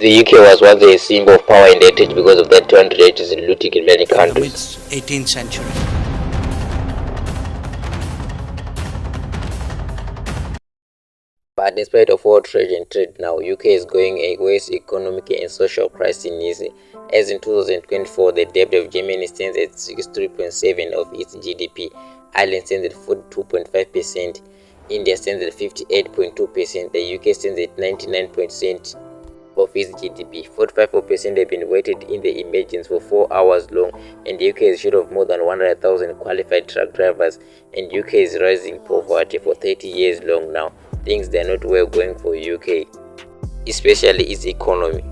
The UK was once a symbol of power and heritage because of that 280s looting in many countries. In the mid-18th century. But despite of all trade and trade now, UK is going a worse economic and social crisis. As in 2024, the debt of Germany stands at 63.7% of its GDP, Ireland stands at 42.5%, India stands at 58.2%, the UK stands at 99% of its GDP. 45% have been waited in the emergency for 4 hours long, and the UK is short of more than 100,000 qualified truck drivers, and UK is rising poverty for 30 years long now. Things they are not well going for UK, especially its economy.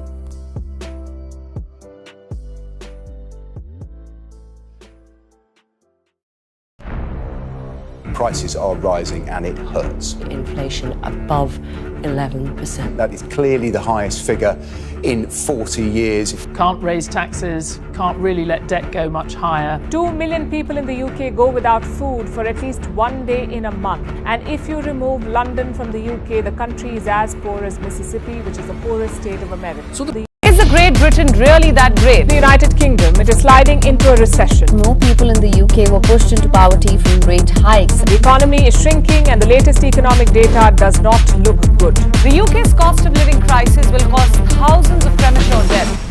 Prices are rising and it hurts. Inflation above 11%. That is clearly the highest figure in 40 years. Can't raise taxes, can't really let debt go much higher. 2 million people in the UK go without food for at least one day in a month. And if you remove London from the UK, the country is as poor as Mississippi, which is the poorest state of America. So Is the Great Britain really that great? The United Kingdom, it is sliding into a recession. More people in the UK were pushed into poverty from rate hikes. The economy is shrinking and the latest economic data does not look good. The UK's cost of living crisis will cause thousands of premature deaths.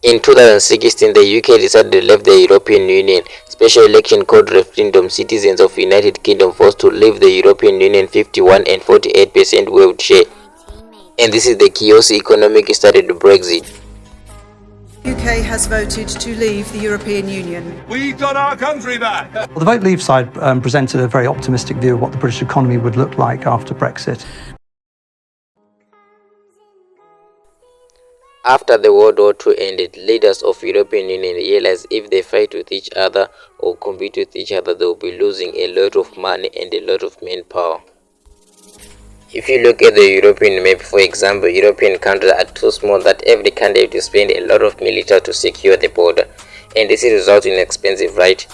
In 2016, the UK decided to leave the European Union. Special election called referendum. Citizens of United Kingdom forced to leave the European Union. 51 and 48% vote share. And this is the chaos economic started Brexit. UK has voted to leave the European Union. We got our country back! Well, the Vote Leave side presented a very optimistic view of what the British economy would look like after Brexit. After the World War II ended, leaders of European Union realized if they fight with each other or compete with each other, they will be losing a lot of money and a lot of manpower. If you look at the European map, for example, European countries are too small that every country has to spend a lot of military to secure the border, and this results in expensive, right?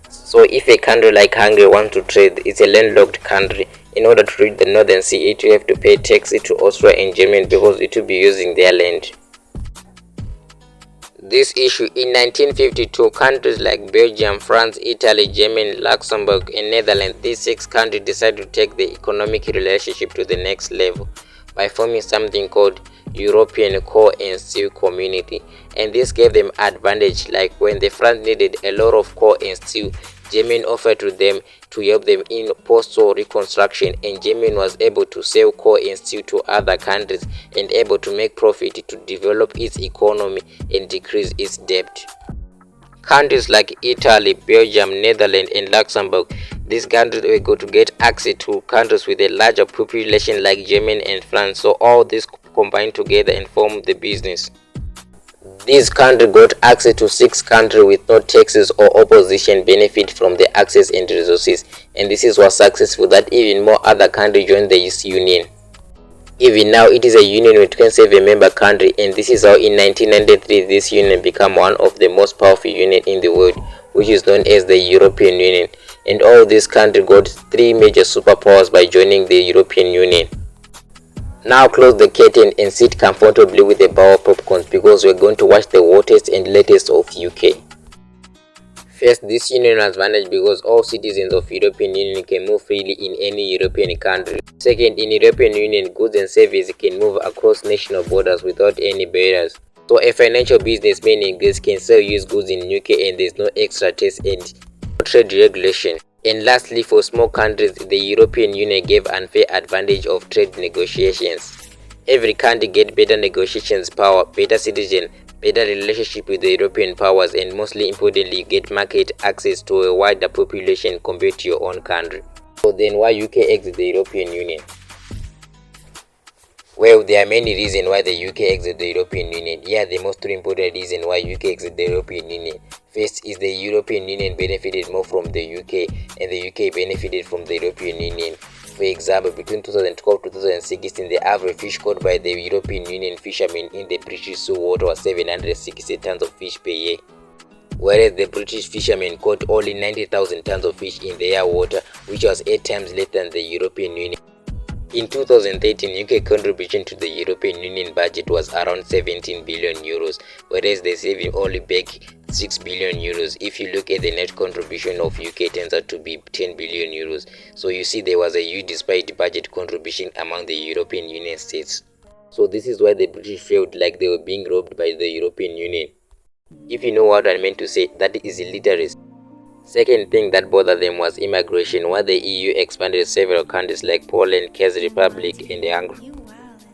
So if a country like Hungary wants to trade, it's a landlocked country. In order to reach the Northern Sea, it will have to pay taxes to Austria and Germany because it will be using their land. This issue in 1952, countries like Belgium, France, Italy, Germany, Luxembourg, and Netherlands, these 6 countries decided to take the economic relationship to the next level by forming something called European Core and Steel Community, and this gave them advantage. Like when the France needed a lot of core and steel, Germany offered to them to help them in post-war reconstruction, and Germany was able to sell core and steel to other countries and able to make profit to develop its economy and decrease its debt. Countries like Italy, Belgium, Netherlands, and Luxembourg, these countries were going to get access to countries with a larger population like Germany and France, so all this combined together and formed the business. These countries got access to 6 countries with no taxes or opposition benefit from the access and resources, and this was successful that even more other countries joined the union. Even now it is a union with 27 member countries, and this is how in 1993 this union became one of the most powerful unions in the world, which is known as the European Union, and all these countries got 3 major superpowers by joining the European Union. Now close the curtain and sit comfortably with a bowl of popcorn because we're going to watch the hottest and latest of UK. First, this union was managed because all citizens of European Union can move freely in any European country. Second, in European Union, goods and services can move across national borders without any barriers. So a financial businessman in Greece can still use goods in UK and there's no extra tax and no trade regulation. And lastly, for small countries, the European Union gave unfair advantage of trade negotiations. Every country get better negotiations power, better citizen, better relationship with the European powers, and mostly importantly, you get market access to a wider population compared to your own country. So then why UK exit the European Union? Well, there are many reasons why the UK exit the European Union. Here are the most important reason why UK exit the European Union. First is the European Union benefited more from the UK, and the UK benefited from the European Union. For example, between 2012 to 2016, the average fish caught by the European Union fishermen in the British sea water was 760 tons of fish per year. whereas the British fishermen caught only 90,000 tons of fish in their water, which was 8 times less than the European Union. In 2013, UK contribution to the European Union budget was around 17 billion euros, whereas they saving only back 6 billion euros. If you look at the net contribution of UK, it turns out to be 10 billion euros. So you see there was a huge despite budget contribution among the European Union states. So this is why the British felt like they were being robbed by the European Union. If you know what I meant to say, that is illiteracy. Second thing that bothered them was immigration, where the EU expanded several countries like Poland, Czech Republic and Hungary.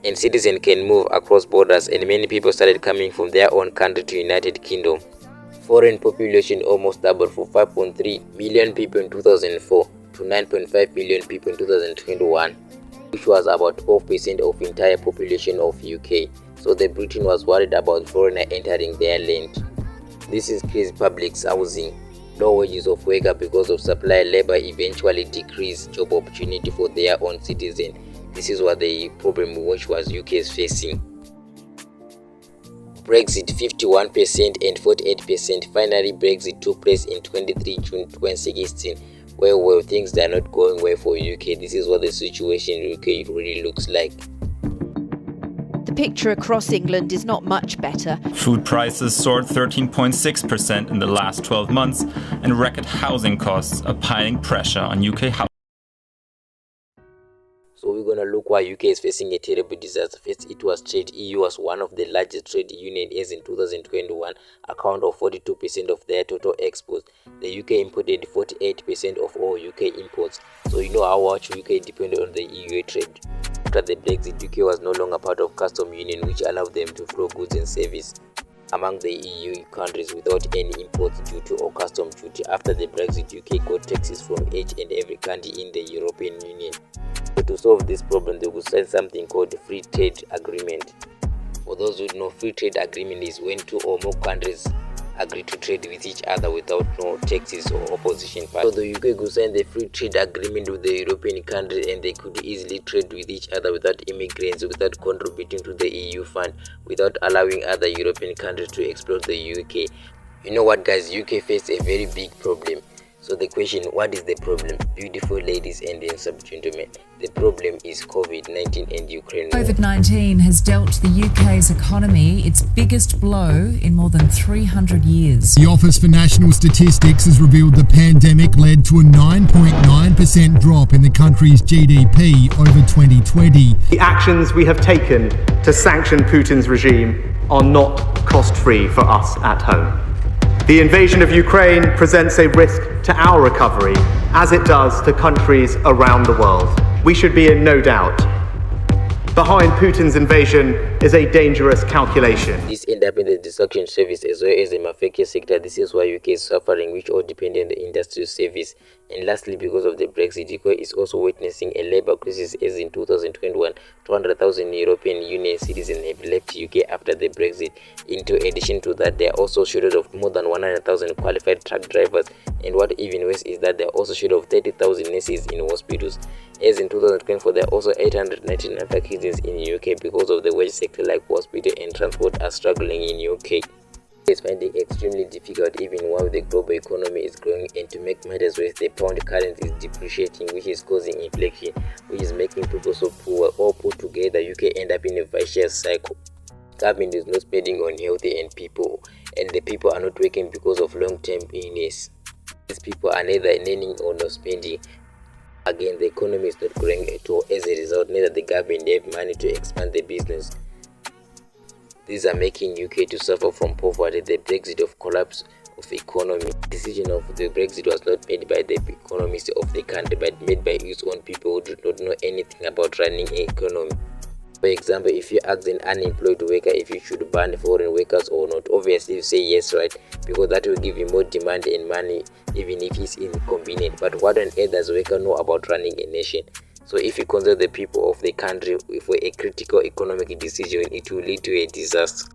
And citizens can move across borders, and many people started coming from their own country to United Kingdom. Foreign population almost doubled from 5.3 million people in 2004 to 9.5 million people in 2021, which was about 12% of entire population of UK. So the Britain was worried about foreigners entering their land. This is crazy public housing. Low wages of workers because of supply labor eventually decrease job opportunity for their own citizens. This is what the problem which was UK is facing. Brexit 51% and 48%. Finally, Brexit took place in 23 June 2016, where things are not going well for UK. This is what the situation in UK really looks like. The picture across England is not much better. Food prices soared 13.6% in the last 12 months, and record housing costs are piling pressure on UK housing. So we're gonna look why UK is facing a terrible disaster. First, it was trade. EU was one of the largest trade unions as in 2021, account of 42% of their total exports. The UK imported 48% of all UK imports. So you know how much UK depended on the EU trade. After the Brexit, UK was no longer part of customs union, which allowed them to flow goods and services among the EU countries without any imports duty or customs duty. After the Brexit, UK got taxes from each and every country in the European Union. So to solve this problem, they would sign something called the free trade agreement. For those who know, free trade agreement is when two or more countries agree to trade with each other without no taxes or opposition power. So the UK could sign the free trade agreement with the European countries, and they could easily trade with each other without immigrants, without contributing to the EU fund, without allowing other European countries to exploit the UK. You know what, guys, UK faced a very big problem. So the question, what is the problem? Beautiful ladies and gentlemen, the problem is COVID-19 and Ukraine. COVID-19 has dealt the UK's economy its biggest blow in more than 300 years. The Office for National Statistics has revealed the pandemic led to a 9.9% drop in the country's GDP over 2020. The actions we have taken to sanction Putin's regime are not cost-free for us at home. The invasion of Ukraine presents a risk to our recovery, as it does to countries around the world. We should be in no doubt. Behind Putin's invasion is a dangerous calculation. This ends up in the destruction service as well as the manufacturing sector. This is why UK is suffering, which all depend on the industrial service. And lastly, because of the Brexit, UK is also witnessing a labour crisis, as in 2021, 200,000 European Union citizens have left UK after the Brexit. In addition to that, there are also shortage of more than 100,000 qualified truck drivers. And what even worse is that there are also shortage of 30,000 nurses in hospitals. As in 2024, there are also 899 vacancies in UK because of the wage sector like hospital and transport are struggling in UK. It's finding extremely difficult even while the global economy is growing, and to make matters worse, the pound currency is depreciating, which is causing inflation, which is making people so poor. All put together, UK end up in a vicious cycle. Government is not spending on healthy and people, and the people are not working because of long-term illness. These people are neither earning or not spending. Again, the economy is not growing at all. As a result, neither the government have money to expand the business. These are making UK to suffer from poverty. The Brexit of collapse of economy. The decision of the Brexit was not made by the economists of the country, but made by its own people who do not know anything about running an economy. For example, if you ask an unemployed worker if you should ban foreign workers or not, obviously you say yes, right? Because that will give you more demand and money, even if it's inconvenient. But what on earth does a worker know about running a nation? So if you consider the people of the country for a critical economic decision, it will lead to a disaster.